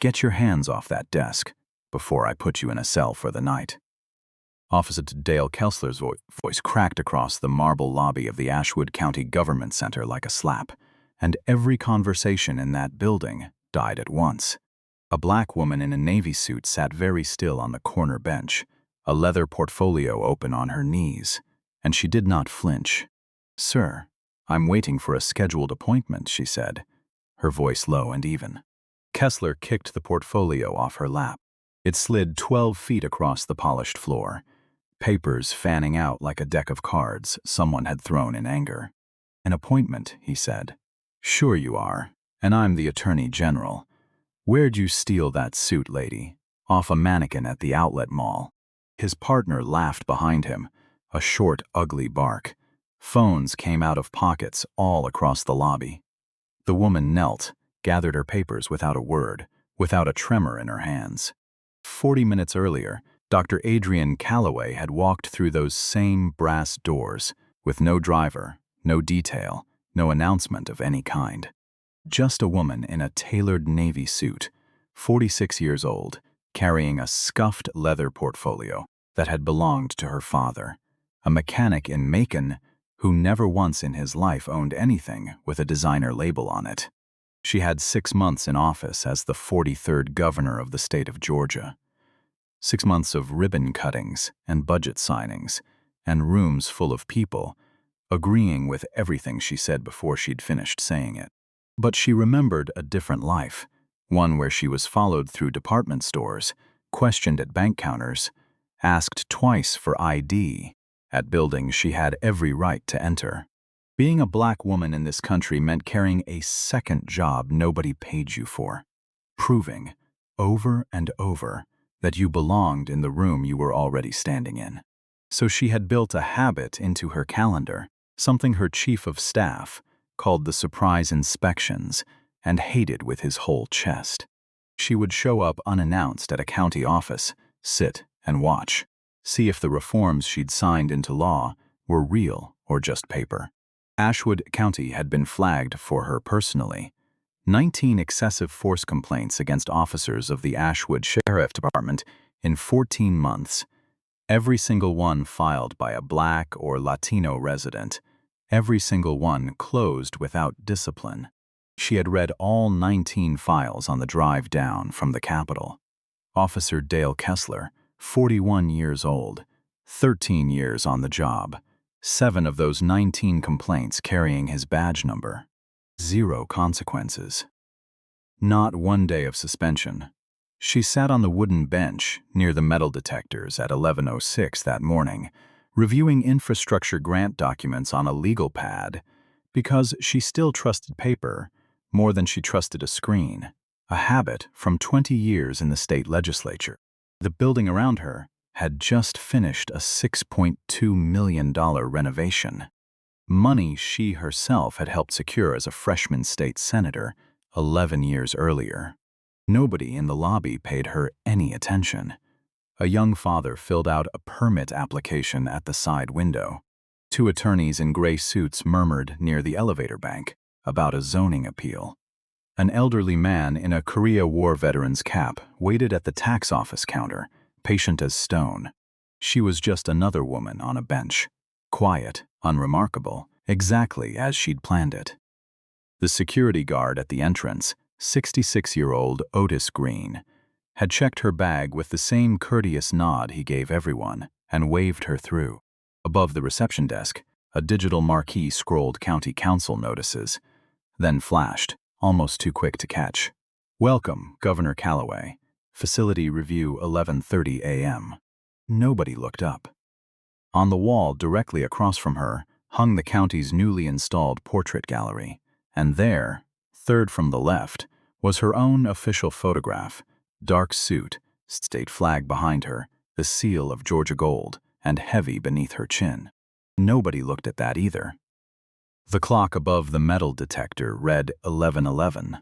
Get your hands off that desk before I put you in a cell for the night." Officer Dale Kessler's voice cracked across the marble lobby of the Ashwood County Government Center like a slap, and every conversation in that building died at once. A black woman in a navy suit sat very still on the corner bench, a leather portfolio open on her knees, and she did not flinch. "Sir, I'm waiting for a scheduled appointment," she said, her voice low and even. Kessler kicked the portfolio off her lap. It slid 12 feet across the polished floor, papers fanning out like a deck of cards someone had thrown in anger. "An appointment," he said. "Sure you are, and I'm the Attorney General. Where'd you steal that suit, lady?" "Off a mannequin at the outlet mall." His partner laughed behind him, a short, ugly bark. Phones came out of pockets all across the lobby. The woman knelt, gathered her papers without a word, without a tremor in her hands. 40 minutes earlier, Dr. Adrienne Calloway had walked through those same brass doors, with no driver, no detail, no announcement of any kind. Just a woman in a tailored navy suit, 46 years old, carrying a scuffed leather portfolio that had belonged to her father, a mechanic in Macon who never once in his life owned anything with a designer label on it. She had 6 months in office as the 43rd governor of the state of Georgia. 6 months of ribbon cuttings and budget signings, and rooms full of people, agreeing with everything she said before she'd finished saying it. But she remembered a different life, one where she was followed through department stores, questioned at bank counters, asked twice for ID, at buildings she had every right to enter. Being a black woman in this country meant carrying a second job nobody paid you for, proving, over and over, that you belonged in the room you were already standing in. So she had built a habit into her calendar, something her chief of staff called the surprise inspections and hated with his whole chest. She would show up unannounced at a county office, sit and watch, see if the reforms she'd signed into law were real or just paper. Ashwood County had been flagged for her personally. 19 excessive force complaints against officers of the Ashwood Sheriff Department in 14 months, every single one filed by a black or Latino resident, every single one closed without discipline. She had read all 19 files on the drive down from the Capitol. Officer Dale Kessler, 41 years old, 13 years on the job, 7 of those 19 complaints carrying his badge number. 0 consequences. Not 1 day of suspension. She sat on the wooden bench near the metal detectors at 11:06 that morning, reviewing infrastructure grant documents on a legal pad, because she still trusted paper more than she trusted a screen, a habit from 20 years in the state legislature. The building around her had just finished a $6.2 million renovation. Money she herself had helped secure as a freshman state senator 11 years earlier. Nobody in the lobby paid her any attention. A young father filled out a permit application at the side window. 2 attorneys in gray suits murmured near the elevator bank about a zoning appeal. An elderly man in a Korea War veteran's cap waited at the tax office counter, patient as stone. She was just another woman on a bench, quiet, unremarkable, exactly as she'd planned it. The security guard at the entrance, 66-year-old Otis Green, had checked her bag with the same courteous nod he gave everyone and waved her through. Above the reception desk, a digital marquee scrolled county council notices, then flashed, almost too quick to catch. "Welcome, Governor Calloway. Facility review 11:30 a.m. Nobody looked up. On the wall directly across from her hung the county's newly installed portrait gallery, and there, third from the left, was her own official photograph, dark suit, state flag behind her, the seal of Georgia gold, and heavy beneath her chin. Nobody looked at that either. The clock above the metal detector read 11:11.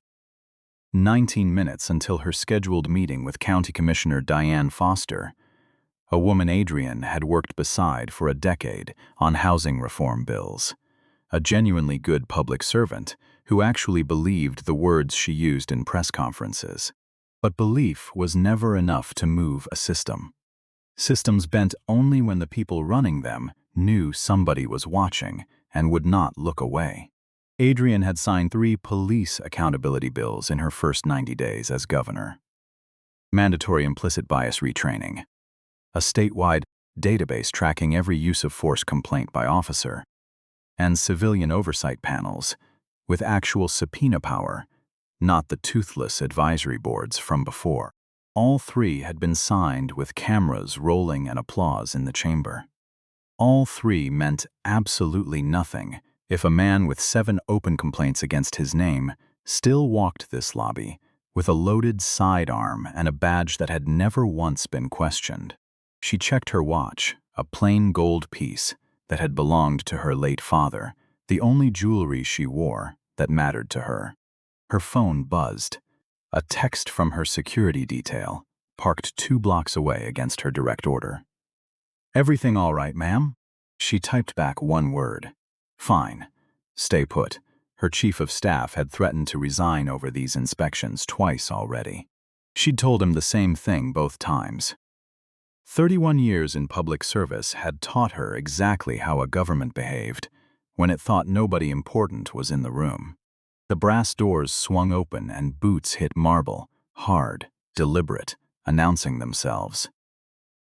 19 minutes until her scheduled meeting with County Commissioner Diane Foster, a woman Adrienne had worked beside for a decade on housing reform bills, a genuinely good public servant who actually believed the words she used in press conferences. But belief was never enough to move a system. Systems bent only when the people running them knew somebody was watching and would not look away. Adrienne had signed 3 police accountability bills in her first 90 days as governor. Mandatory implicit bias retraining, a statewide database tracking every use of force complaint by officer, and civilian oversight panels with actual subpoena power, not the toothless advisory boards from before. All 3 had been signed with cameras rolling and applause in the chamber. All 3 meant absolutely nothing if a man with 7 open complaints against his name still walked this lobby with a loaded sidearm and a badge that had never once been questioned. She checked her watch, a plain gold piece that had belonged to her late father, the only jewelry she wore that mattered to her. Her phone buzzed. A text from her security detail, parked 2 blocks away against her direct order. "Everything all right, ma'am?" She typed back one word. "Fine. Stay put." Her chief of staff had threatened to resign over these inspections twice already. She'd told him the same thing both times. 31 years in public service had taught her exactly how a government behaved when it thought nobody important was in the room. The brass doors swung open and boots hit marble, hard, deliberate, announcing themselves.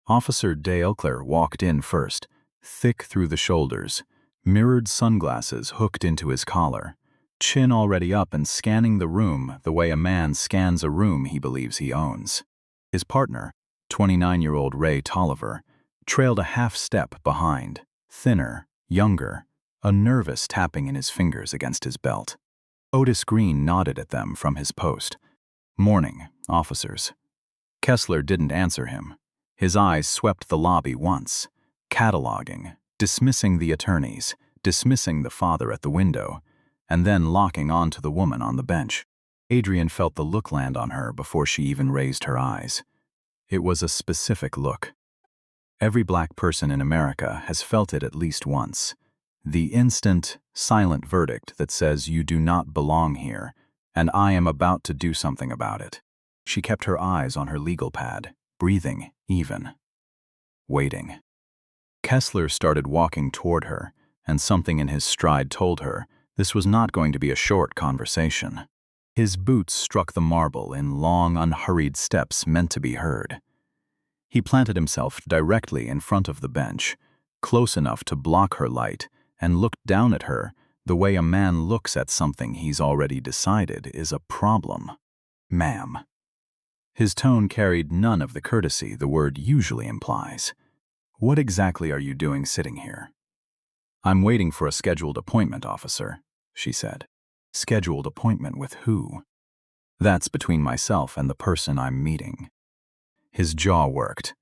Officer Dale Kessler walked in first, thick through the shoulders, mirrored sunglasses hooked into his collar, chin already up and scanning the room the way a man scans a room he believes he owns. His partner, 29-year-old Ray Tolliver, trailed a half step behind, thinner, younger, a nervous tapping in his fingers against his belt. Otis Green nodded at them from his post. "Morning, officers." Kessler didn't answer him. His eyes swept the lobby once, cataloging, dismissing the attorneys, dismissing the father at the window, and then locking onto the woman on the bench. Adrienne felt the look land on her before she even raised her eyes. It was a specific look. Every black person in America has felt it at least once. The instant, silent verdict that says you do not belong here, and I am about to do something about it. She kept her eyes on her legal pad, breathing even. Waiting. Kessler started walking toward her, and something in his stride told her this was not going to be a short conversation. His boots struck the marble in long, unhurried steps meant to be heard. He planted himself directly in front of the bench, close enough to block her light, and looked down at her the way a man looks at something he's already decided is a problem. "Ma'am." His tone carried none of the courtesy the word usually implies. "What exactly are you doing sitting here?" "I'm waiting for a scheduled appointment, officer," she said. "Scheduled appointment with who?" "That's between myself and the person I'm meeting." His jaw worked.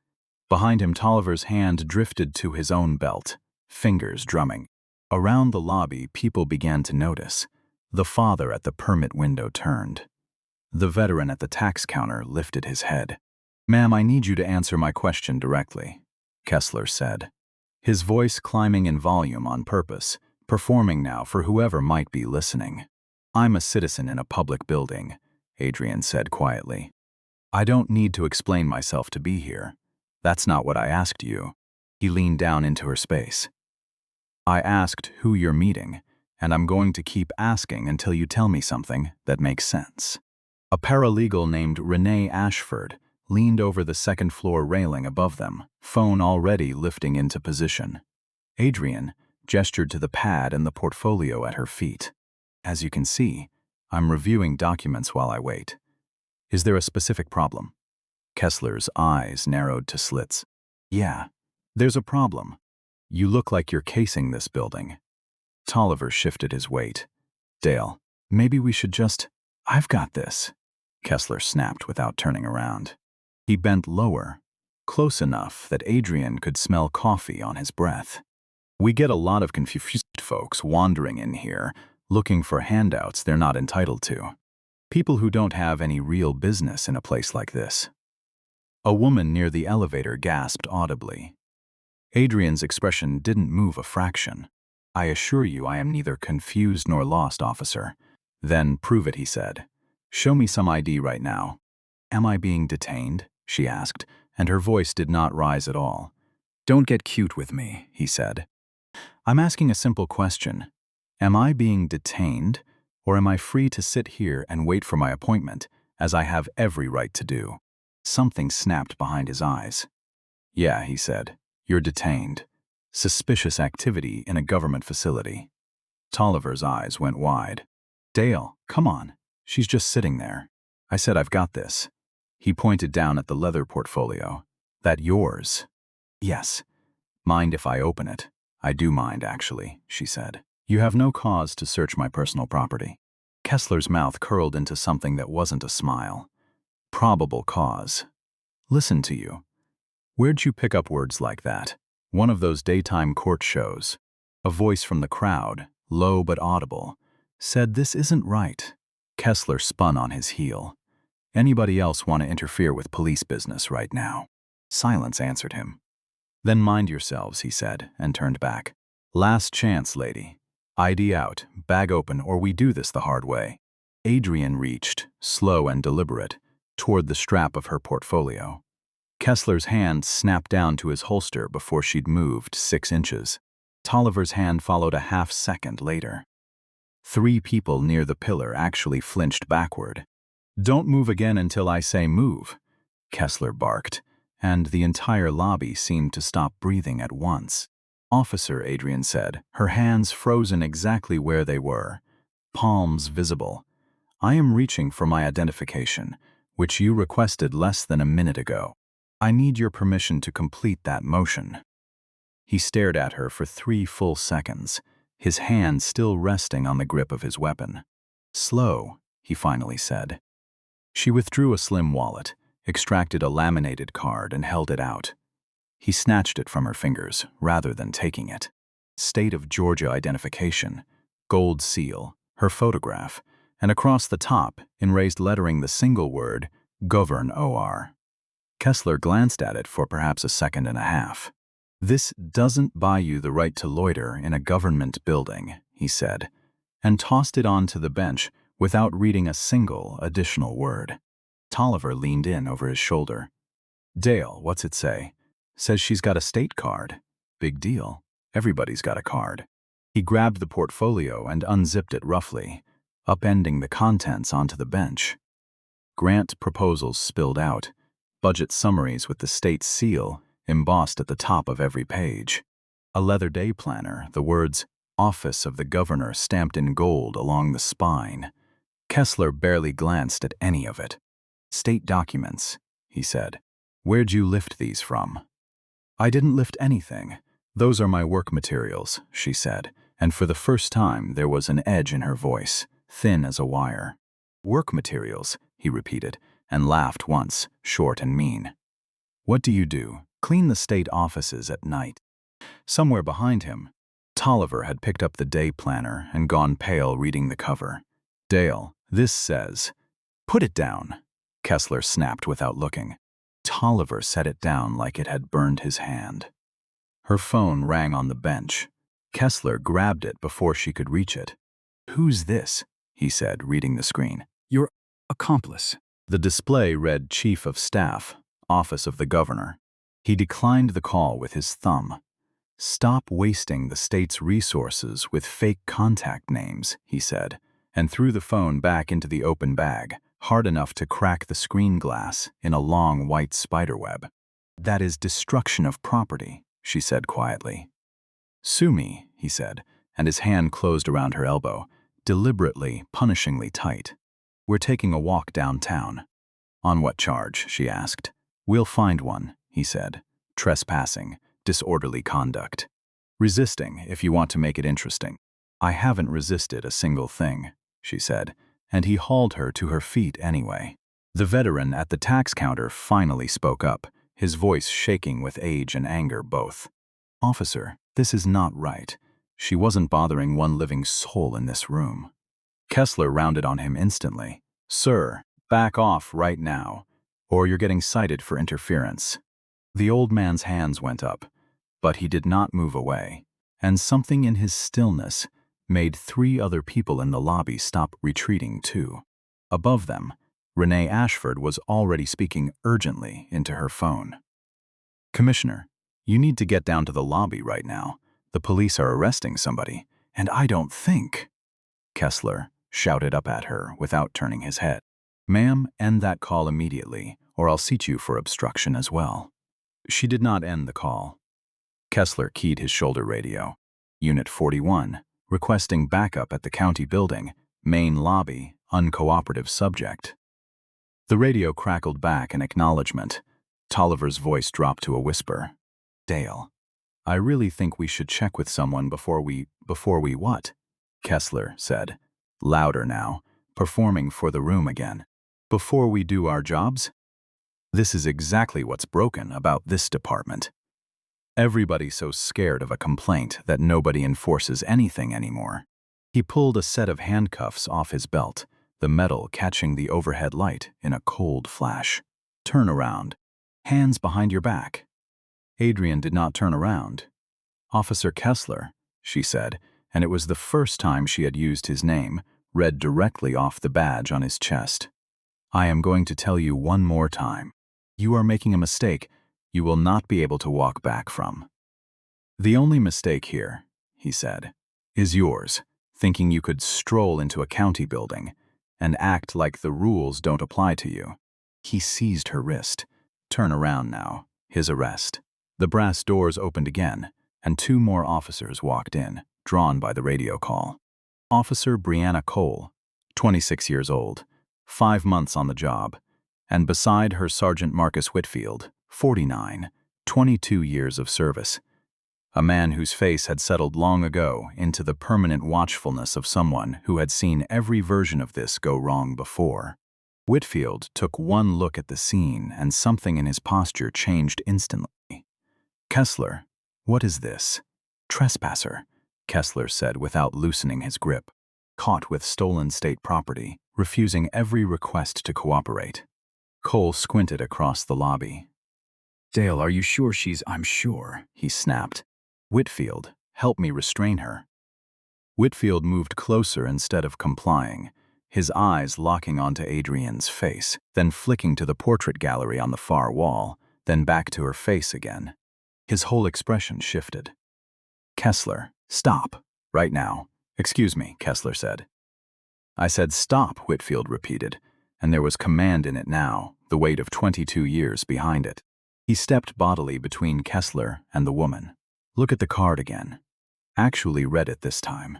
Behind him, Tolliver's hand drifted to his own belt, fingers drumming. Around the lobby, people began to notice. The father at the permit window turned. The veteran at the tax counter lifted his head. "Ma'am, I need you to answer my question directly," Kessler said. His voice climbing in volume on purpose, performing now for whoever might be listening. "I'm a citizen in a public building," Adrienne said quietly. "I don't need to explain myself to be here. That's not what I asked you." He leaned down into her space. "I asked who you're meeting, and I'm going to keep asking until you tell me something that makes sense." A paralegal named Renee Ashford leaned over the second-floor railing above them, phone already lifting into position. Adrienne gestured to the pad and the portfolio at her feet. "As you can see, I'm reviewing documents while I wait. Is there a specific problem?" Kessler's eyes narrowed to slits. "Yeah, there's a problem. You look like you're casing this building." Tolliver shifted his weight. "Dale, maybe we should just—" "I've got this," Kessler snapped without turning around. He bent lower, close enough that Adrienne could smell coffee on his breath. "We get a lot of confused folks wandering in here, looking for handouts they're not entitled to. People who don't have any real business in a place like this." A woman near the elevator gasped audibly. Adrienne's expression didn't move a fraction. "I assure you I am neither confused nor lost, officer." "Then prove it," he said. "Show me some ID right now." Am I being detained? She asked, and her voice did not rise at all. Don't get cute with me, he said. I'm asking a simple question. Am I being detained, or am I free to sit here and wait for my appointment, as I have every right to do? Something snapped behind his eyes. Yeah, he said. You're detained. Suspicious activity in a government facility. Tolliver's eyes went wide. Dale, come on. She's just sitting there. I said I've got this. He pointed down at the leather portfolio. That yours? Yes. Mind if I open it? I do mind, actually, she said. You have no cause to search my personal property. Kessler's mouth curled into something that wasn't a smile. Probable cause. Listen to you. Where'd you pick up words like that? One of those daytime court shows. A voice from the crowd, low but audible, said this isn't right. Kessler spun on his heel. Anybody else want to interfere with police business right now? Silence answered him. Then mind yourselves, he said, and turned back. Last chance, lady. ID out, bag open, or we do this the hard way. Adrienne reached, slow and deliberate, toward the strap of her portfolio. Kessler's hand snapped down to his holster before she'd moved 6 inches. Tolliver's hand followed a half-second later. 3 people near the pillar actually flinched backward. Don't move again until I say move, Kessler barked, and the entire lobby seemed to stop breathing at once. Officer, Adrienne said, her hands frozen exactly where they were, palms visible. I am reaching for my identification, which you requested less than a minute ago. I need your permission to complete that motion. He stared at her for 3 full seconds, his hand still resting on the grip of his weapon. Slow, he finally said. She withdrew a slim wallet, extracted a laminated card, and held it out. He snatched it from her fingers, rather than taking it. State of Georgia identification, gold seal, her photograph, and across the top, in raised lettering, the single word, Govern OR. Kessler glanced at it for perhaps a second and a half. This doesn't buy you the right to loiter in a government building, he said, and tossed it onto the bench without reading a single additional word. Tolliver leaned in over his shoulder. Dale, what's it say? Says she's got a state card. Big deal. Everybody's got a card. He grabbed the portfolio and unzipped it roughly, upending the contents onto the bench. Grant proposals spilled out, budget summaries with the state seal embossed at the top of every page. A leather day planner, the words Office of the Governor stamped in gold along the spine. Kessler barely glanced at any of it. State documents, he said. Where'd you lift these from? I didn't lift anything. Those are my work materials, she said, and for the first time there was an edge in her voice, thin as a wire. Work materials, he repeated, and laughed once, short and mean. What do you do? Clean the state offices at night. Somewhere behind him, Tolliver had picked up the day planner and gone pale reading the cover. Dale, this says, put it down, Kessler snapped without looking. Tolliver set it down like it had burned his hand. Her phone rang on the bench. Kessler grabbed it before she could reach it. Who's this? He said, reading the screen. Your accomplice. The display read Chief of Staff, Office of the Governor. He declined the call with his thumb. Stop wasting the state's resources with fake contact names, he said, and threw the phone back into the open bag, hard enough to crack the screen glass in a long white spiderweb. That is destruction of property, she said quietly. Sue me, he said, and his hand closed around her elbow, deliberately, punishingly tight. We're taking a walk downtown. On what charge? She asked. We'll find one, he said. Trespassing, disorderly conduct. Resisting, if you want to make it interesting. I haven't resisted a single thing, she said, and he hauled her to her feet anyway. The veteran at the tax counter finally spoke up, his voice shaking with age and anger both. Officer, this is not right. She wasn't bothering one living soul in this room. Kessler rounded on him instantly. Sir, back off right now, or you're getting cited for interference. The old man's hands went up, but he did not move away, and something in his stillness made 3 other people in the lobby stop retreating too. Above them, Renee Ashford was already speaking urgently into her phone. "Commissioner, you need to get down to the lobby right now. The police are arresting somebody, and I don't think—" Kessler shouted up at her without turning his head. "Ma'am, end that call immediately, or I'll seat you for obstruction as well." She did not end the call. Kessler keyed his shoulder radio. "Unit 41, requesting backup at the county building, main lobby, uncooperative subject." The radio crackled back in acknowledgement. Tolliver's voice dropped to a whisper. "Dale, I really think we should check with someone before we what?" Kessler said, louder now, performing for the room again. "Before we do our jobs? This is exactly what's broken about this department. Everybody's so scared of a complaint that nobody enforces anything anymore." He pulled a set of handcuffs off his belt, the metal catching the overhead light in a cold flash. "Turn around. Hands behind your back." Adrienne did not turn around. "Officer Kessler," she said, and it was the first time she had used his name, read directly off the badge on his chest. "I am going to tell you one more time. You are making a mistake you will not be able to walk back from." "The only mistake here," he said, "is yours, thinking you could stroll into a county building and act like the rules don't apply to you." He seized her wrist. "Turn around now." His arrest. The brass doors opened again, and 2 more officers walked in, drawn by the radio call. Officer Brianna Cole, 26 years old, 5 months on the job, and beside her Sergeant Marcus Whitfield, 49, 22 years of service. A man whose face had settled long ago into the permanent watchfulness of someone who had seen every version of this go wrong before. Whitfield took one look at the scene and something in his posture changed instantly. "Kessler, what is this?" "Trespasser," Kessler said without loosening his grip. "Caught with stolen state property, refusing every request to cooperate." Cole squinted across the lobby. "Dale, are you sure she's—" "I'm sure," he snapped. "Whitfield, help me restrain her." Whitfield moved closer instead of complying, his eyes locking onto Adrienne's face, then flicking to the portrait gallery on the far wall, then back to her face again. His whole expression shifted. "Kessler, stop, right now." "Excuse me," Kessler said. "I said stop," Whitfield repeated, and there was command in it now, the weight of 22 years behind it. He stepped bodily between Kessler and the woman. "Look at the card again." "Actually read it this time."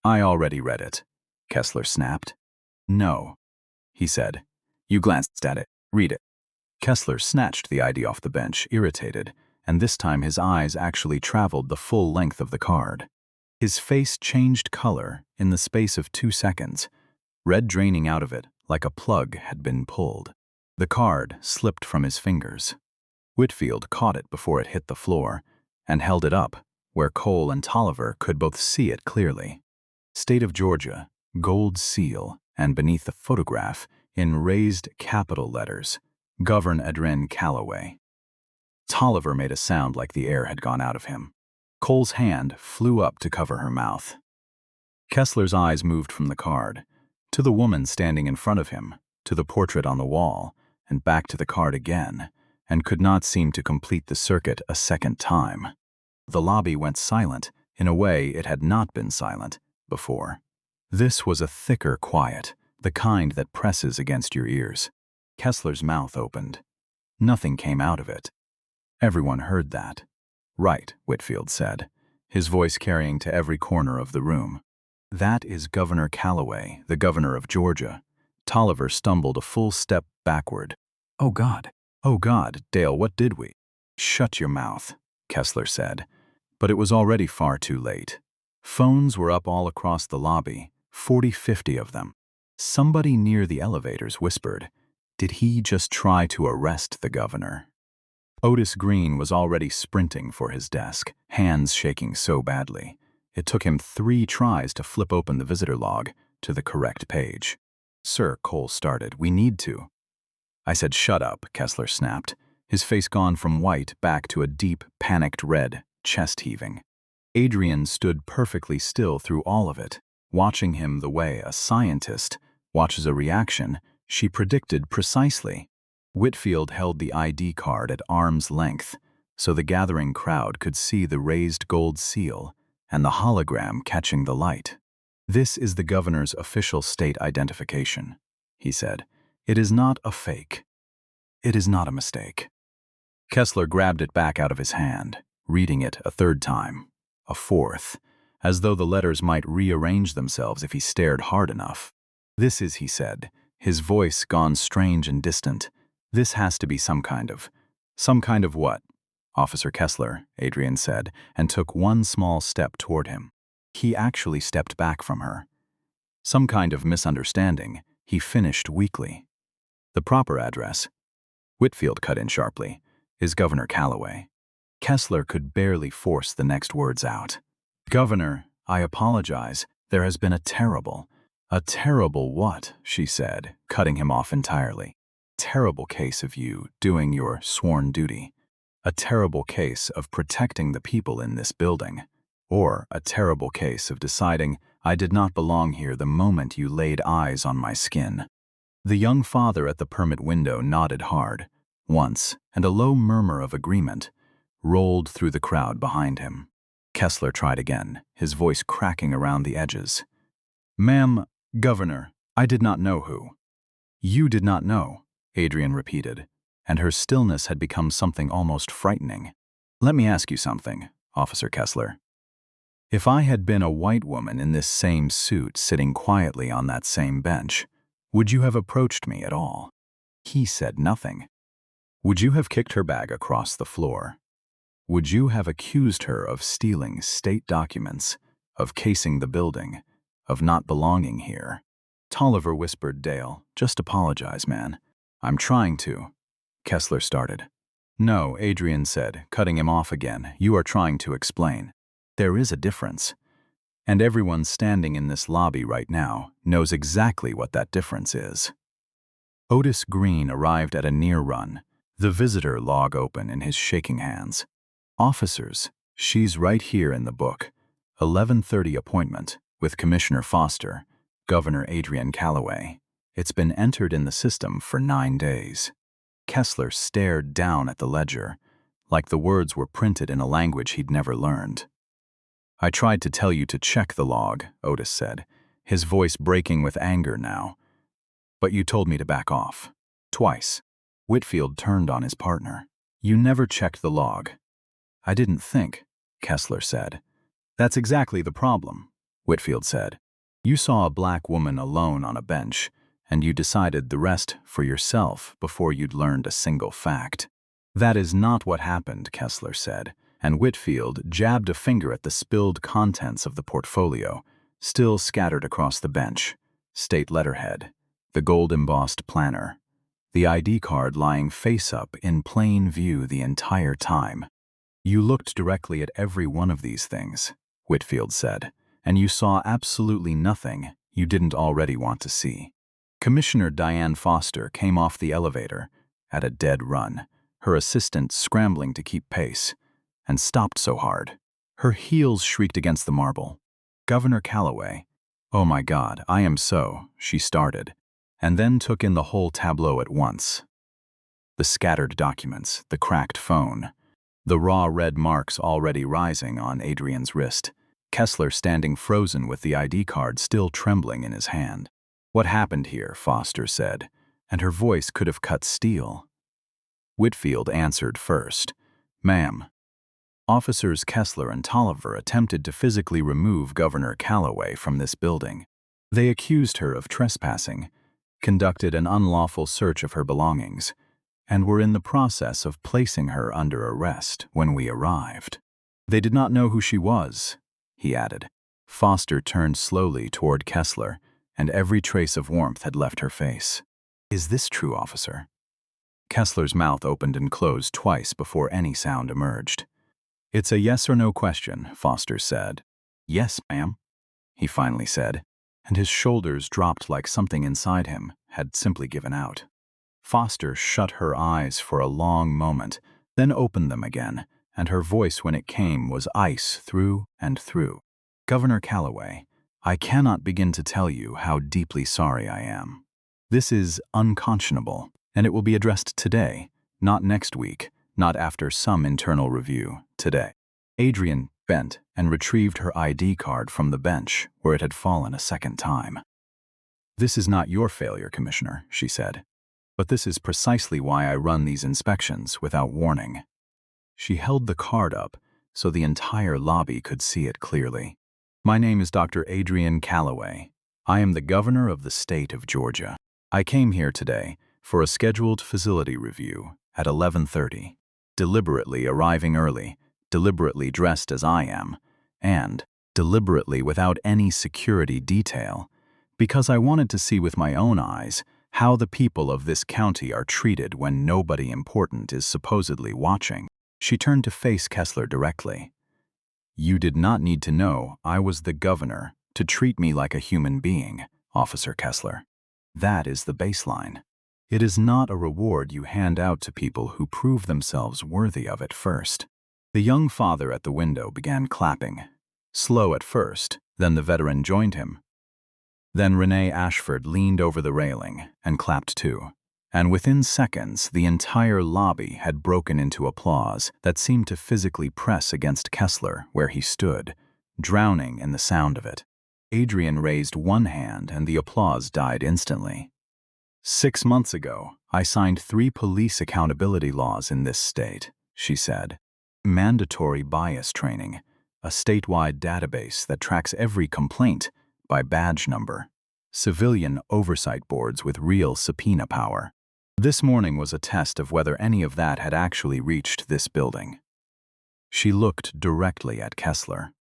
"I already read it," Kessler snapped. "No," he said. "You glanced at it. Read it." Kessler snatched the ID off the bench, irritated, and this time his eyes actually traveled the full length of the card. His face changed color in the space of 2 seconds, red draining out of it like a plug had been pulled. The card slipped from his fingers. Whitfield caught it before it hit the floor and held it up where Cole and Tolliver could both see it clearly. State of Georgia, gold seal, and beneath the photograph, in raised capital letters, Governor Adrienne Calloway. Tolliver made a sound like the air had gone out of him. Cole's hand flew up to cover her mouth. Kessler's eyes moved from the card, to the woman standing in front of him, to the portrait on the wall, and back to the card again, and could not seem to complete the circuit a second time. The lobby went silent in a way it had not been silent before. This was a thicker quiet, the kind that presses against your ears. Kessler's mouth opened. Nothing came out of it. Everyone heard that. "Right," Whitfield said, his voice carrying to every corner of the room. "That is Governor Calloway, the governor of Georgia." Tolliver stumbled a full step backward. "Oh God. Oh God, Dale, what did we—" "Shut your mouth," Kessler said. But it was already far too late. Phones were up all across the lobby, 40-50 of them. Somebody near the elevators whispered, "Did he just try to arrest the governor?" Otis Green was already sprinting for his desk, hands shaking so badly. It took him 3 tries to flip open the visitor log to the correct page. "Sir," Cole started, "we need to—" "I said shut up," Kessler snapped, his face gone from white back to a deep, panicked red, chest heaving. Adrienne stood perfectly still through all of it, watching him the way a scientist watches a reaction She predicted precisely. Whitfield held the ID card at arm's length, so the gathering crowd could see the raised gold seal and the hologram catching the light. "This is the governor's official state identification," he said. "It is not a fake. It is not a mistake." Kessler grabbed it back out of his hand, reading it a third time, a fourth, as though the letters might rearrange themselves if he stared hard enough. "This is," he said, his voice gone strange and distant. "This has to be some kind of..." "Some kind of what?" "Officer Kessler," Adrienne said, and took one small step toward him. He actually stepped back from her. "Some kind of misunderstanding," he finished weakly. "The proper address," Whitfield cut in sharply, "is Governor Calloway." Kessler could barely force the next words out. "Governor, I apologize. There has been a terrible what?" she said, cutting him off entirely. "Terrible case of you doing your sworn duty. A terrible case of protecting the people in this building. Or a terrible case of deciding I did not belong here the moment you laid eyes on my skin." The young father at the permit window nodded hard, once, and a low murmur of agreement rolled through the crowd behind him. Kessler tried again, his voice cracking around the edges. "Ma'am, Governor, I did not know who." "You did not know," Adrienne repeated, and her stillness had become something almost frightening. "Let me ask you something, Officer Kessler. If I had been a white woman in this same suit sitting quietly on that same bench, would you have approached me at all?" He said nothing. "Would you have kicked her bag across the floor? Would you have accused her of stealing state documents, of casing the building, of not belonging here?" "Tolliver," whispered Dale, "just apologize, man." "I'm trying to," Kessler started. "No," Adrienne said, cutting him off again, "you are trying to explain. There is a difference. And everyone standing in this lobby right now knows exactly what that difference is." Otis Green arrived at a near run, the visitor log open in his shaking hands. "Officers, she's right here in the book. 11:30 appointment with Commissioner Foster, Governor Adrienne Calloway. It's been entered in the system for 9 days. Kessler stared down at the ledger, like the words were printed in a language he'd never learned. "I tried to tell you to check the log," Otis said, his voice breaking with anger now. "But you told me to back off. Twice." Whitfield turned on his partner. "You never checked the log." "I didn't think," Kessler said. "That's exactly the problem," Whitfield said. "You saw a black woman alone on a bench, and you decided the rest for yourself before you'd learned a single fact." "That is not what happened," Kessler said, and Whitfield jabbed a finger at the spilled contents of the portfolio, still scattered across the bench. State letterhead, the gold-embossed planner, the ID card lying face-up in plain view the entire time. "You looked directly at every one of these things," Whitfield said, "and you saw absolutely nothing you didn't already want to see." Commissioner Diane Foster came off the elevator at a dead run, her assistant scrambling to keep pace, and stopped so hard. Her heels shrieked against the marble. "Governor Calloway, oh my God, I am so," she started, and then took in the whole tableau at once. The scattered documents, the cracked phone, the raw red marks already rising on Adrienne's wrist, Kessler standing frozen with the ID card still trembling in his hand. "What happened here?" Foster said, and her voice could have cut steel. Whitfield answered first. "Ma'am, Officers Kessler and Tolliver attempted to physically remove Governor Calloway from this building. They accused her of trespassing, conducted an unlawful search of her belongings, and were in the process of placing her under arrest when we arrived. They did not know who she was," he added. Foster turned slowly toward Kessler, and every trace of warmth had left her face. "Is this true, officer?" Kessler's mouth opened and closed twice before any sound emerged. "It's a yes or no question," Foster said. "Yes, ma'am," he finally said, and his shoulders dropped like something inside him had simply given out. Foster shut her eyes for a long moment, then opened them again, and her voice when it came was ice through and through. "Governor Calloway, I cannot begin to tell you how deeply sorry I am. This is unconscionable, and it will be addressed today, not next week, not after some internal review, today. Adrienne bent and retrieved her ID card from the bench where it had fallen a second time. "This is not your failure, Commissioner," she said. "But this is precisely why I run these inspections without warning." She held the card up so the entire lobby could see it clearly. "My name is Dr. Adrienne Calloway. I am the governor of the state of Georgia. I came here today for a scheduled facility review at 11:30, deliberately arriving early, deliberately dressed as I am, and deliberately without any security detail, because I wanted to see with my own eyes how the people of this county are treated when nobody important is supposedly watching." She turned to face Kessler directly. "You did not need to know I was the governor to treat me like a human being, Officer Kessler. That is the baseline. It is not a reward you hand out to people who prove themselves worthy of it first." The young father at the window began clapping. Slow at first, then the veteran joined him. Then Renee Ashford leaned over the railing and clapped too. And within seconds, the entire lobby had broken into applause that seemed to physically press against Kessler where he stood, drowning in the sound of it. Adrienne raised one hand and the applause died instantly. "6 months ago, I signed 3 police accountability laws in this state," she said. "Mandatory bias training, a statewide database that tracks every complaint by badge number, civilian oversight boards with real subpoena power. This morning was a test of whether any of that had actually reached this building." She looked directly at Kessler.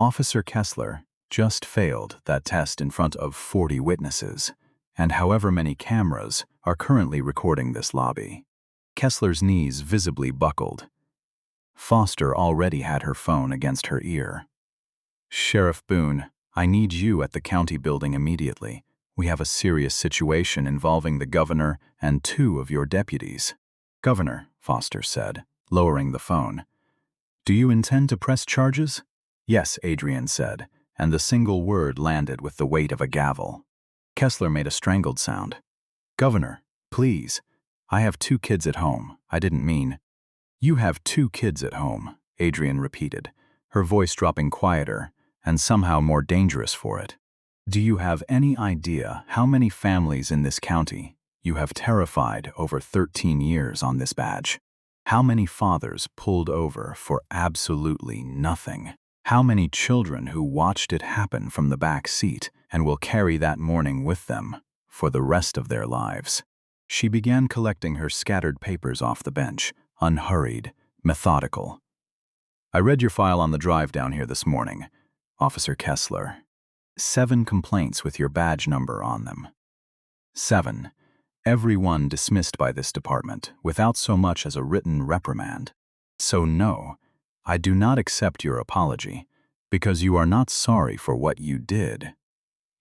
Officer Kessler just failed that test in front of 40 witnesses, and however many cameras are currently recording this lobby. Kessler's knees visibly buckled. Foster already had her phone against her ear. "Sheriff Boone, I need you at the county building immediately. We have a serious situation involving the governor and 2 of your deputies." "Governor," Foster said, lowering the phone. "Do you intend to press charges?" "Yes," Adrienne said, and the single word landed with the weight of a gavel. Kessler made a strangled sound. "Governor, please. I have 2 kids at home. I didn't mean—" "You have 2 kids at home," Adrienne repeated, her voice dropping quieter and somehow more dangerous for it. "Do you have any idea how many families in this county you have terrified over 13 years on this badge? How many fathers pulled over for absolutely nothing? How many children who watched it happen from the back seat and will carry that morning with them for the rest of their lives?" She began collecting her scattered papers off the bench, unhurried, methodical. "I read your file on the drive down here this morning, Officer Kessler. 7 complaints with your badge number on them. 7. Every one dismissed by this department without so much as a written reprimand. So no, I do not accept your apology, because you are not sorry for what you did.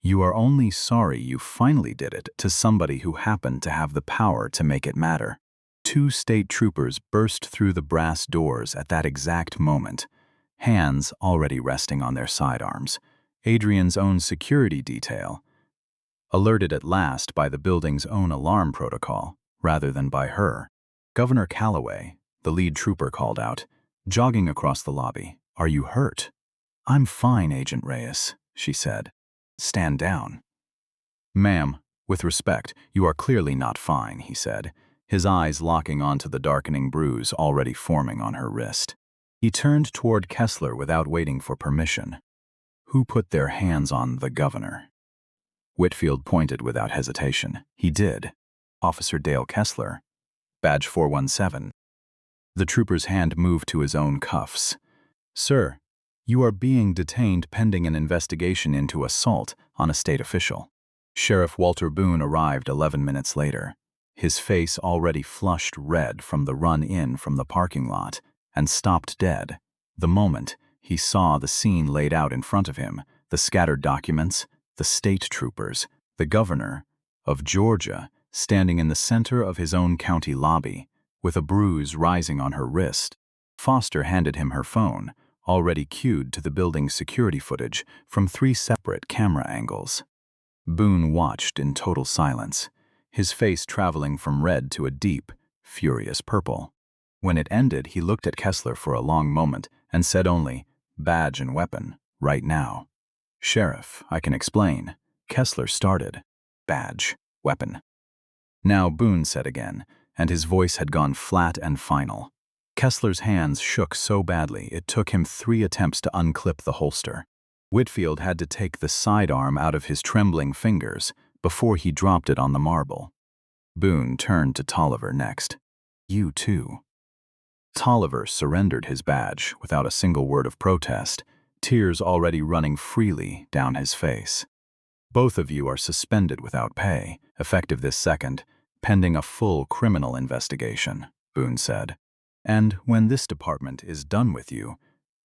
You are only sorry you finally did it to somebody who happened to have the power to make it matter." 2 state troopers burst through the brass doors at that exact moment, hands already resting on their sidearms. Adrienne's own security detail, alerted at last by the building's own alarm protocol, rather than by her. "Governor Calloway," the lead trooper called out, jogging across the lobby. "Are you hurt?" "I'm fine, Agent Reyes," she said. "Stand down." "Ma'am, with respect, you are clearly not fine," he said, his eyes locking onto the darkening bruise already forming on her wrist. He turned toward Kessler without waiting for permission. "Who put their hands on the governor?" Whitfield pointed without hesitation. "He did. Officer Dale Kessler. Badge 417. The trooper's hand moved to his own cuffs. "Sir, you are being detained pending an investigation into assault on a state official." Sheriff Walter Boone arrived 11 minutes later, his face already flushed red from the run-in from the parking lot, and stopped dead the moment he saw the scene laid out in front of him, the scattered documents, the state troopers, the governor of Georgia standing in the center of his own county lobby, with a bruise rising on her wrist. Foster handed him her phone, already cued to the building's security footage from 3 separate camera angles. Boone watched in total silence, his face traveling from red to a deep, furious purple. When it ended, he looked at Kessler for a long moment and said only, "Badge and weapon, right now." "Sheriff, I can explain." Kessler started. "Badge, weapon." "Now," Boone said again, and his voice had gone flat and final. Kessler's hands shook so badly it took him 3 attempts to unclip the holster. Whitfield had to take the sidearm out of his trembling fingers before he dropped it on the marble. Boone turned to Tolliver next. "You too." Tolliver surrendered his badge without a single word of protest, tears already running freely down his face. "Both of you are suspended without pay, effective this second, pending a full criminal investigation," Boone said. "And when this department is done with you,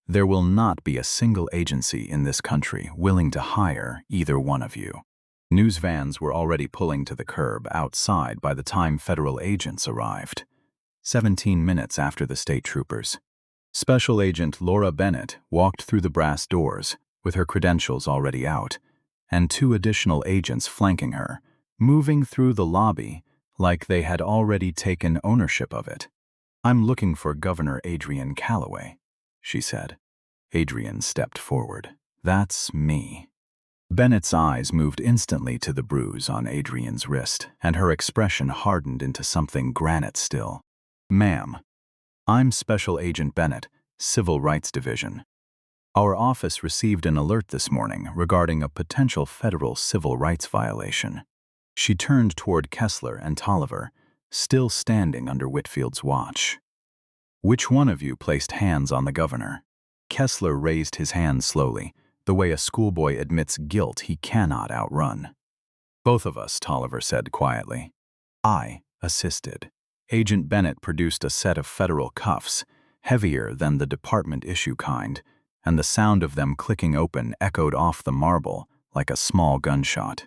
there will not be a single agency in this country willing to hire either one of you." News vans were already pulling to the curb outside by the time federal agents arrived. 17 minutes after the state troopers. Special Agent Laura Bennett walked through the brass doors, with her credentials already out, and 2 additional agents flanking her, moving through the lobby like they had already taken ownership of it. "I'm looking for Governor Adrienne Calloway," she said. Adrienne stepped forward. "That's me." Bennett's eyes moved instantly to the bruise on Adrienne's wrist, and her expression hardened into something granite still. "Ma'am, I'm Special Agent Bennett, Civil Rights Division. Our office received an alert this morning regarding a potential federal civil rights violation." She turned toward Kessler and Tolliver, still standing under Whitfield's watch. "Which one of you placed hands on the governor?" Kessler raised his hand slowly, the way a schoolboy admits guilt he cannot outrun. "Both of us," Tolliver said quietly. "I assisted." Agent Bennett produced a set of federal cuffs, heavier than the department-issue kind, and the sound of them clicking open echoed off the marble like a small gunshot.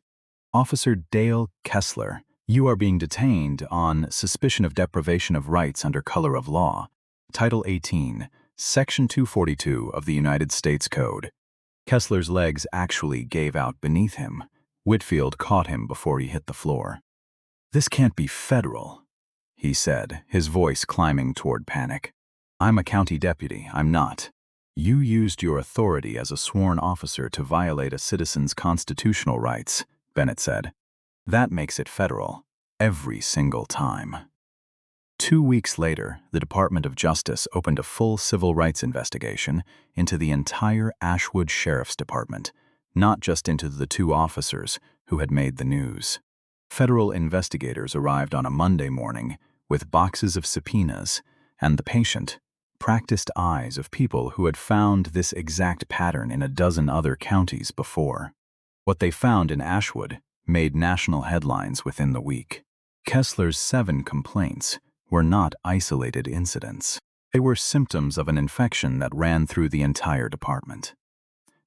"Officer Dale Kessler, you are being detained on suspicion of deprivation of rights under color of law. Title 18, Section 242 of the United States Code." Kessler's legs actually gave out beneath him. Whitfield caught him before he hit the floor. "This can't be federal," he said, his voice climbing toward panic. "I'm a county deputy, I'm not." "You used your authority as a sworn officer to violate a citizen's constitutional rights," Bennett said. "That makes it federal, every single time." 2 weeks later, the Department of Justice opened a full civil rights investigation into the entire Ashwood Sheriff's Department, not just into the 2 officers who had made the news. Federal investigators arrived on a Monday morning with boxes of subpoenas and the patient, practiced eyes of people who had found this exact pattern in a dozen other counties before. What they found in Ashwood made national headlines within the week. Kessler's 7 complaints were not isolated incidents. They were symptoms of an infection that ran through the entire department.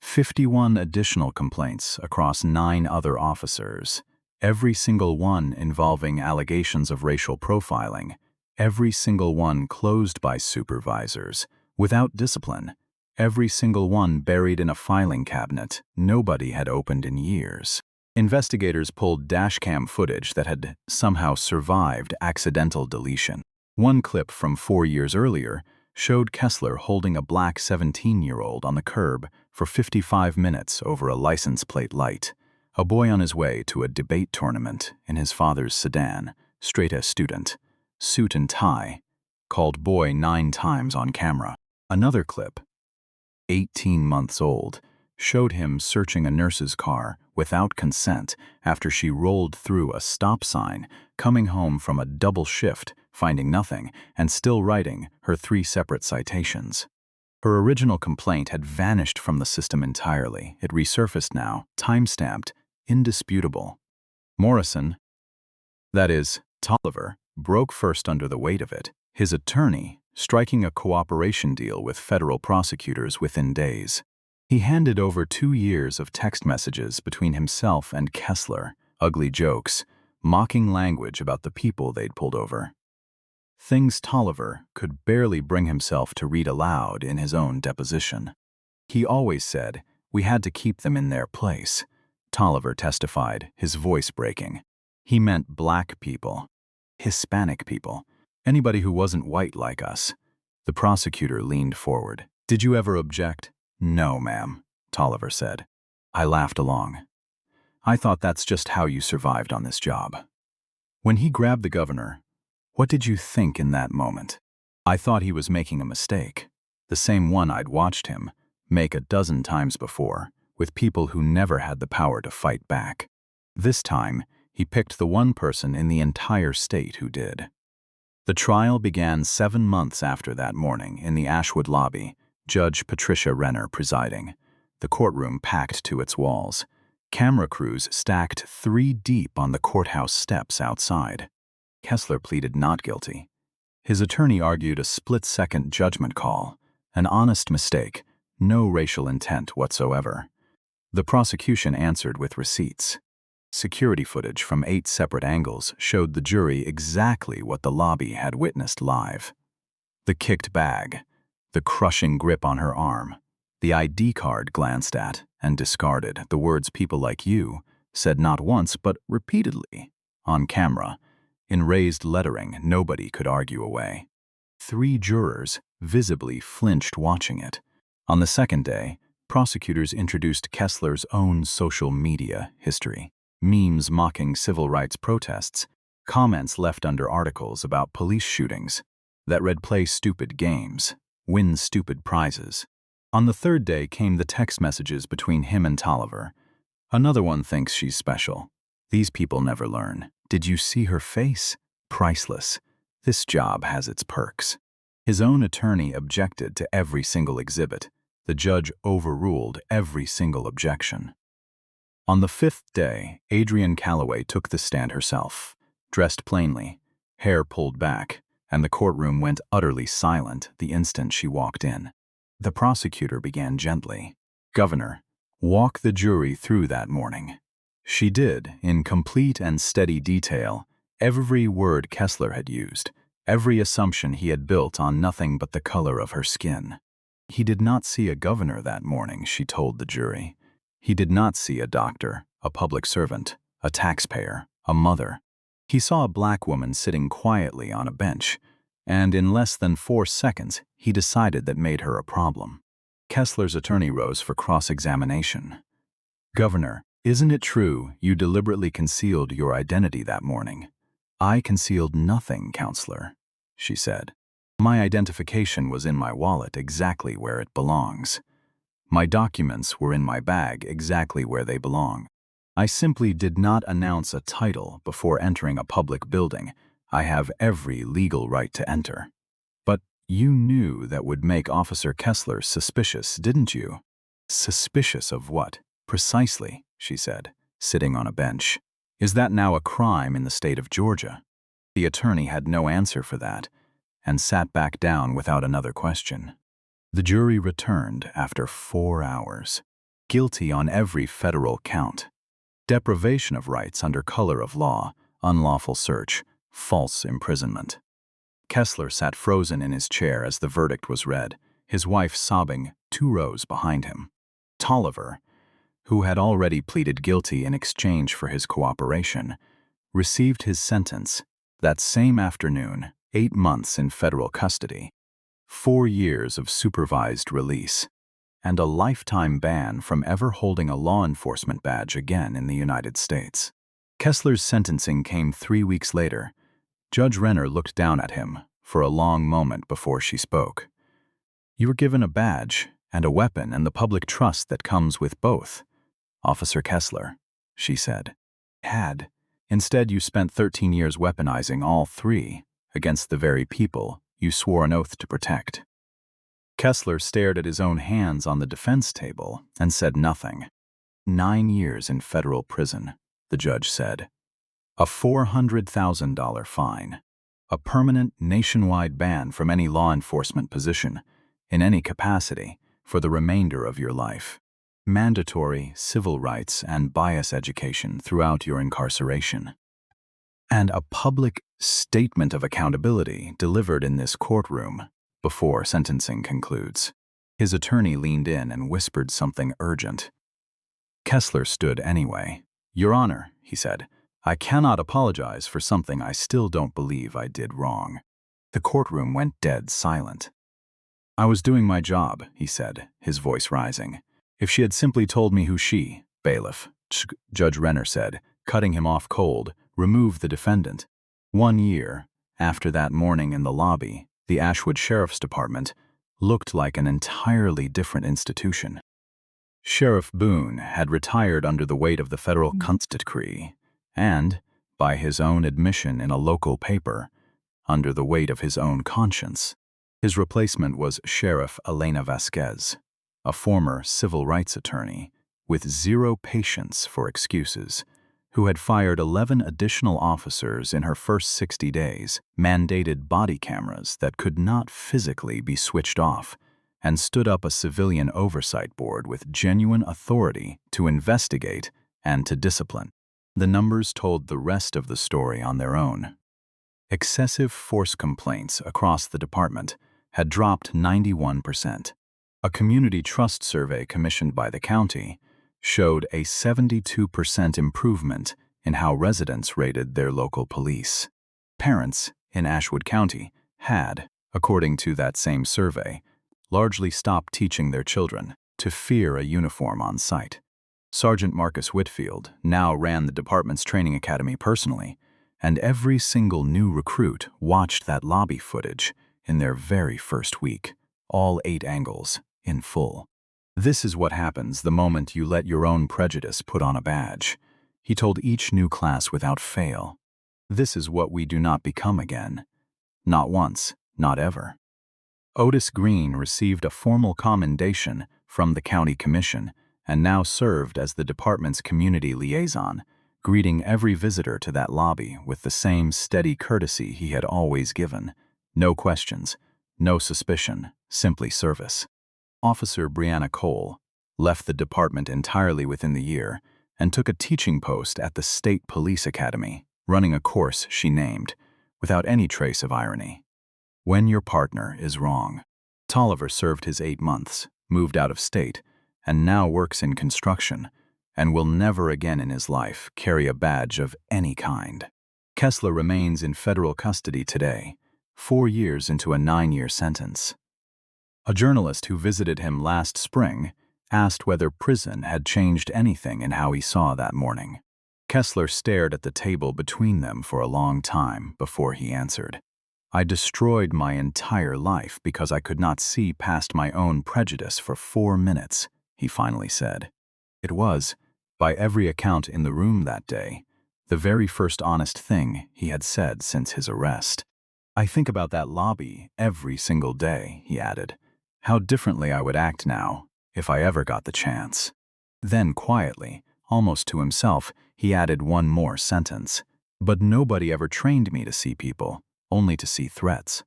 51 additional complaints across 9 other officers, every single one involving allegations of racial profiling, every single one closed by supervisors, without discipline, every single one buried in a filing cabinet nobody had opened in years. Investigators pulled dashcam footage that had somehow survived accidental deletion. One clip from 4 years earlier showed Kessler holding a black 17-year-old on the curb for 55 minutes over a license plate light, a boy on his way to a debate tournament in his father's sedan, straight as student, suit and tie, called boy 9 times on camera. Another clip, 18 months old, showed him searching a nurse's car without consent after she rolled through a stop sign, coming home from a double shift, finding nothing, and still writing her 3 separate citations. Her original complaint had vanished from the system entirely. It resurfaced now, time-stamped, indisputable. Morrison, that is, Tolliver, broke first under the weight of it, his attorney striking a cooperation deal with federal prosecutors within days. He handed over 2 years of text messages between himself and Kessler, ugly jokes, mocking language about the people they'd pulled over. Things Tolliver could barely bring himself to read aloud in his own deposition. He always said, "We had to keep them in their place," Tolliver testified, his voice breaking. He meant black people, Hispanic people, anybody who wasn't white like us. The prosecutor leaned forward. Did you ever object? No, ma'am, Tolliver said. I laughed along. I thought that's just how you survived on this job. When he grabbed the governor, what did you think in that moment? I thought he was making a mistake, the same one I'd watched him make a dozen times before, with people who never had the power to fight back. This time, he picked the one person in the entire state who did. The trial began 7 months after that morning in the Ashwood lobby, Judge Patricia Renner presiding, the courtroom packed to its walls. Camera crews stacked 3 deep on the courthouse steps outside. Kessler pleaded not guilty. His attorney argued a split-second judgment call, an honest mistake, no racial intent whatsoever. The prosecution answered with receipts. Security footage from 8 separate angles showed the jury exactly what the lobby had witnessed live. The kicked bag, the crushing grip on her arm, the ID card glanced at and discarded, the words "people like you" said not once but repeatedly, on camera, in raised lettering nobody could argue away. 3 jurors visibly flinched watching it. On the second day, prosecutors introduced Kessler's own social media history. Memes mocking civil rights protests, comments left under articles about police shootings that read "play stupid games, win stupid prizes." On the third day came the text messages between him and Tolliver. Another one thinks she's special. These people never learn. Did you see her face? Priceless. This job has its perks. His own attorney objected to every single exhibit. The judge overruled every single objection. On the 5th day, Adrienne Calloway took the stand herself, dressed plainly, hair pulled back, and the courtroom went utterly silent the instant she walked in. The prosecutor began gently. "Governor, walk the jury through that morning." She did, in complete and steady detail, every word Kessler had used, every assumption he had built on nothing but the color of her skin. He did not see a governor that morning, she told the jury. He did not see a doctor, a public servant, a taxpayer, a mother. He saw a black woman sitting quietly on a bench, and in less than 4 seconds, he decided that made her a problem. Kessler's attorney rose for cross-examination. "Governor, isn't it true you deliberately concealed your identity that morning?" "I concealed nothing, counselor," she said. "My identification was in my wallet exactly where it belongs. My documents were in my bag exactly where they belong. I simply did not announce a title before entering a public building. I have every legal right to enter." "But you knew that would make Officer Kessler suspicious, didn't you?" "Suspicious of what? Precisely," she said, sitting on a bench. "Is that now a crime in the state of Georgia?" The attorney had no answer for that, and sat back down without another question. The jury returned after 4 hours. Guilty on every federal count. Deprivation of rights under color of law, unlawful search, false imprisonment. Kessler sat frozen in his chair as the verdict was read, his wife sobbing 2 rows behind him. Tolliver, who had already pleaded guilty in exchange for his cooperation, received his sentence that same afternoon, 8 months in federal custody, 4 years of supervised release, and a lifetime ban from ever holding a law enforcement badge again in the United States. Kessler's sentencing came 3 weeks later. Judge Renner looked down at him for a long moment before she spoke. "You were given a badge and a weapon and the public trust that comes with both, Officer Kessler," she said. "Had. Instead, you spent 13 years weaponizing all 3 against the very people you swore an oath to protect." Kessler stared at his own hands on the defense table and said nothing. 9 years in federal prison, the judge said. A $400,000 fine. A permanent nationwide ban from any law enforcement position, in any capacity, for the remainder of your life. Mandatory civil rights and bias education throughout your incarceration. And a public statement of accountability delivered in this courtroom before sentencing concludes. His attorney leaned in and whispered something urgent. Kessler stood anyway. "Your Honor," he said, I cannot apologize for something I still don't believe I did wrong." The courtroom went dead silent. "I was doing my job," he said, his voice rising. "If she had simply told me who she, bailiff," Judge Renner said, cutting him off cold, "remove the defendant." 1 year after that morning in the lobby, the Ashwood Sheriff's Department looked like an entirely different institution. Sheriff Boone had retired under the weight of the federal consent decree and, by his own admission in a local paper, under the weight of his own conscience. His replacement was Sheriff Elena Vasquez, a former civil rights attorney with zero patience for excuses, who had fired 11 additional officers in her first 60 days, mandated body cameras that could not physically be switched off, and stood up a civilian oversight board with genuine authority to investigate and to discipline. The numbers told the rest of the story on their own. Excessive force complaints across the department had dropped 91%. A community trust survey commissioned by the county showed a 72% improvement in how residents rated their local police. Parents in Ashwood County had, according to that same survey, largely stopped teaching their children to fear a uniform on sight. Sergeant Marcus Whitfield now ran the department's training academy personally, and every single new recruit watched that lobby footage in their very first week, all 8 angles, in full. "This is what happens the moment you let your own prejudice put on a badge," he told each new class without fail. "This is what we do not become again. Not once, not ever." Otis Green received a formal commendation from the county commission and now served as the department's community liaison, greeting every visitor to that lobby with the same steady courtesy he had always given. No questions, no suspicion, simply service. Officer Brianna Cole left the department entirely within the year and took a teaching post at the State Police Academy, running a course she named, without any trace of irony, "When Your Partner is Wrong." Tolliver served his 8 months, moved out of state, and now works in construction, and will never again in his life carry a badge of any kind. Kessler remains in federal custody today, 4 years into a 9-year sentence. A journalist who visited him last spring asked whether prison had changed anything in how he saw that morning. Kessler stared at the table between them for a long time before he answered. "I destroyed my entire life because I could not see past my own prejudice for 4 minutes," he finally said. It was, by every account in the room that day, the very first honest thing he had said since his arrest. "I think about that lobby every single day," he added. "How differently I would act now, if I ever got the chance." Then quietly, almost to himself, he added one more sentence. "But nobody ever trained me to see people, only to see threats."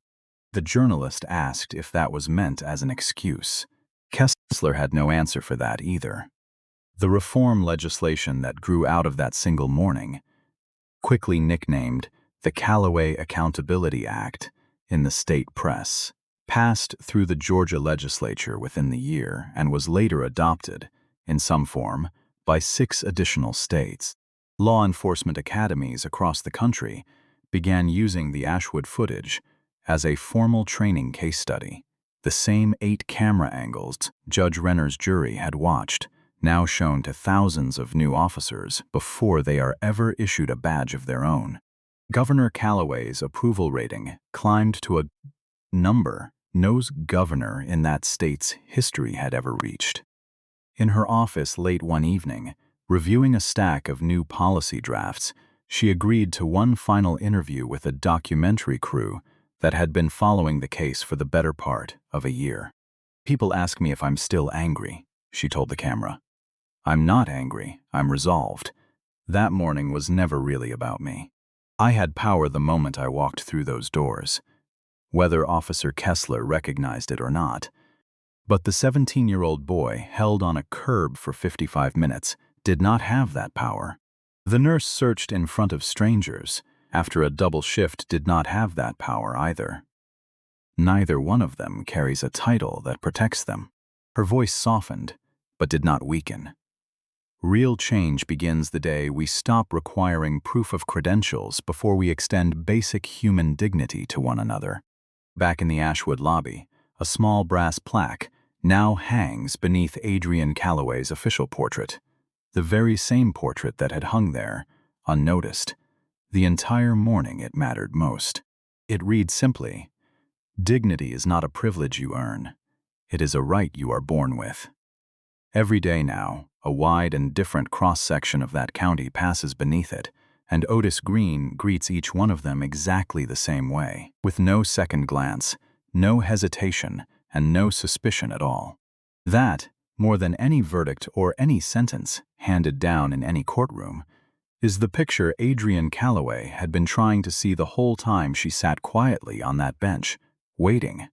The journalist asked if that was meant as an excuse. Kessler had no answer for that either. The reform legislation that grew out of that single morning, quickly nicknamed the Calloway Accountability Act in the state press, passed through the Georgia legislature within the year and was later adopted, in some form, by 6 additional states. Law enforcement academies across the country began using the Ashwood footage as a formal training case study. The same 8 camera angles Judge Renner's jury had watched, now shown to thousands of new officers before they are ever issued a badge of their own. Governor Calloway's approval rating climbed to a number no governor in that state's history had ever reached. In her office late one evening, reviewing a stack of new policy drafts, she agreed to one final interview with a documentary crew that had been following the case for the better part of a year. "People ask me if I'm still angry," she told the camera. "I'm not angry, I'm resolved. That morning was never really about me. I had power the moment I walked through those doors, whether Officer Kessler recognized it or not. But the 17-year-old boy held on a curb for 55 minutes did not have that power. The nurse searched in front of strangers after a double shift did not have that power either. Neither one of them carries a title that protects them." Her voice softened, but did not weaken. Real change begins the day we stop requiring proof of credentials before we extend basic human dignity to one another. Back in the Ashwood lobby, a small brass plaque now hangs beneath Adrienne Calloway's official portrait, the very same portrait that had hung there, unnoticed, the entire morning it mattered most. It reads simply, "Dignity is not a privilege you earn. It is a right you are born with." Every day now, a wide and different cross-section of that county passes beneath it, and Otis Green greets each one of them exactly the same way, with no second glance, no hesitation, and no suspicion at all. That, more than any verdict or any sentence handed down in any courtroom, is the picture Adrienne Calloway had been trying to see the whole time she sat quietly on that bench, waiting.